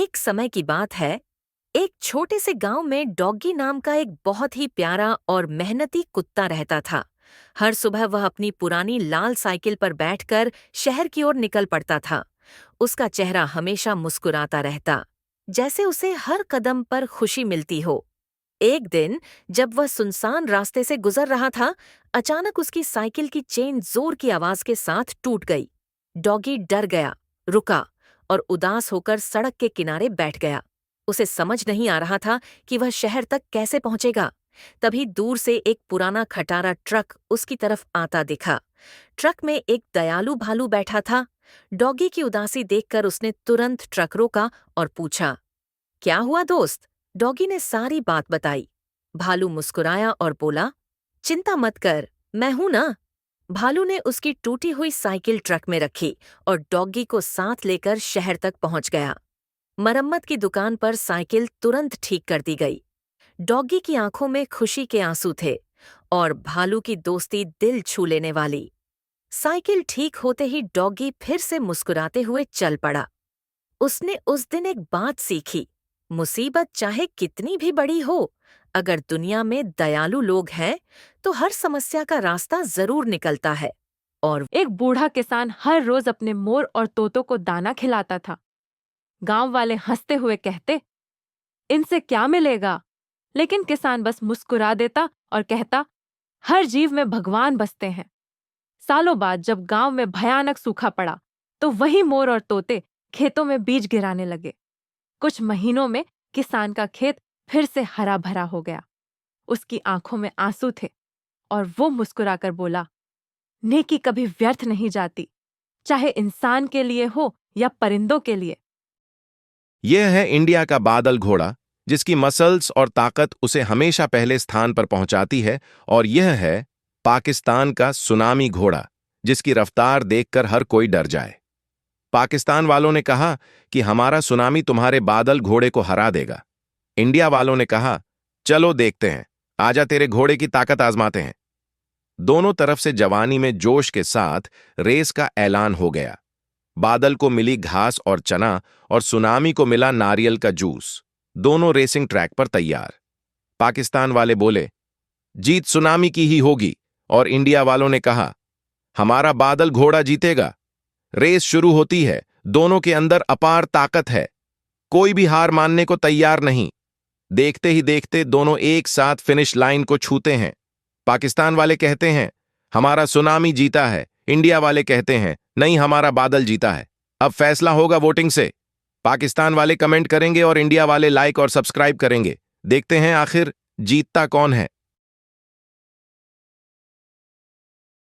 एक समय की बात है। एक छोटे से गांव में डॉगी नाम का एक बहुत ही प्यारा और मेहनती कुत्ता रहता था। हर सुबह वह अपनी पुरानी लाल साइकिल पर बैठकर शहर की ओर निकल पड़ता था। उसका चेहरा हमेशा मुस्कुराता रहता, जैसे उसे हर कदम पर खुशी मिलती हो। एक दिन जब वह सुनसान रास्ते से गुजर रहा था, अचानक उसकी साइकिल की चेन जोर की आवाज के साथ टूट गई। डॉगी डर गया, रुका और उदास होकर सड़क के किनारे बैठ गया। उसे समझ नहीं आ रहा था कि वह शहर तक कैसे पहुंचेगा। तभी दूर से एक पुराना खटारा ट्रक उसकी तरफ आता दिखा। ट्रक में एक दयालु भालू बैठा था। डॉगी की उदासी देखकर उसने तुरंत ट्रक रोका और पूछा, क्या हुआ दोस्त? डॉगी ने सारी बात बताई। भालू मुस्कुराया और बोला, चिंता मत कर, मैं हूं ना। भालू ने उसकी टूटी हुई साइकिल ट्रक में रखी और डॉगी को साथ लेकर शहर तक पहुंच गया। मरम्मत की दुकान पर साइकिल तुरंत ठीक कर दी गई। डॉगी की आंखों में खुशी के आंसू थे और भालू की दोस्ती दिल छू लेने वाली। साइकिल ठीक होते ही डॉगी फिर से मुस्कुराते हुए चल पड़ा। उसने उस दिन एक बात सीखी, मुसीबत चाहे कितनी भी बड़ी हो, अगर दुनिया में दयालु लोग हैं तो हर समस्या का रास्ता जरूर निकलता है। और एक बूढ़ा किसान हर रोज अपने मोर और तोतों को दाना खिलाता था। गांव वाले हंसते हुए कहते, इनसे क्या मिलेगा? लेकिन किसान बस मुस्कुरा देता और कहता, हर जीव में भगवान बसते हैं। सालों बाद जब गांव में भयानक सूखा पड़ा, तो वही मोर और तोते खेतों में बीज गिराने लगे। कुछ महीनों में किसान का खेत फिर से हरा भरा हो गया। उसकी आंखों में आंसू थे और वो मुस्कुराकर बोला, नेकी कभी व्यर्थ नहीं जाती, चाहे इंसान के लिए हो या परिंदों के लिए। यह है इंडिया का बादल घोड़ा, जिसकी मसल्स और ताकत उसे हमेशा पहले स्थान पर पहुंचाती है। और यह है पाकिस्तान का सुनामी घोड़ा, जिसकी रफ्तार देखकर हर कोई डर जाए। पाकिस्तान वालों ने कहा कि हमारा सुनामी तुम्हारे बादल घोड़े को हरा देगा। इंडिया वालों ने कहा, चलो देखते हैं, आजा तेरे घोड़े की ताकत आजमाते हैं। दोनों तरफ से जवानी में जोश के साथ रेस का ऐलान हो गया। बादल को मिली घास और चना और सुनामी को मिला नारियल का जूस। दोनों रेसिंग ट्रैक पर तैयार। पाकिस्तान वाले बोले, जीत सुनामी की ही होगी। और इंडिया वालों ने कहा, हमारा बादल घोड़ा जीतेगा। रेस शुरू होती है। दोनों के अंदर अपार ताकत है। कोई भी हार मानने को तैयार नहीं। देखते ही देखते दोनों एक साथ फिनिश लाइन को छूते हैं। पाकिस्तान वाले कहते हैं, हमारा सुनामी जीता है। इंडिया वाले कहते हैं, नहीं, हमारा बादल जीता है। अब फैसला होगा वोटिंग से। पाकिस्तान वाले कमेंट करेंगे और इंडिया वाले लाइक और सब्सक्राइब करेंगे। देखते हैं आखिर जीतता कौन है।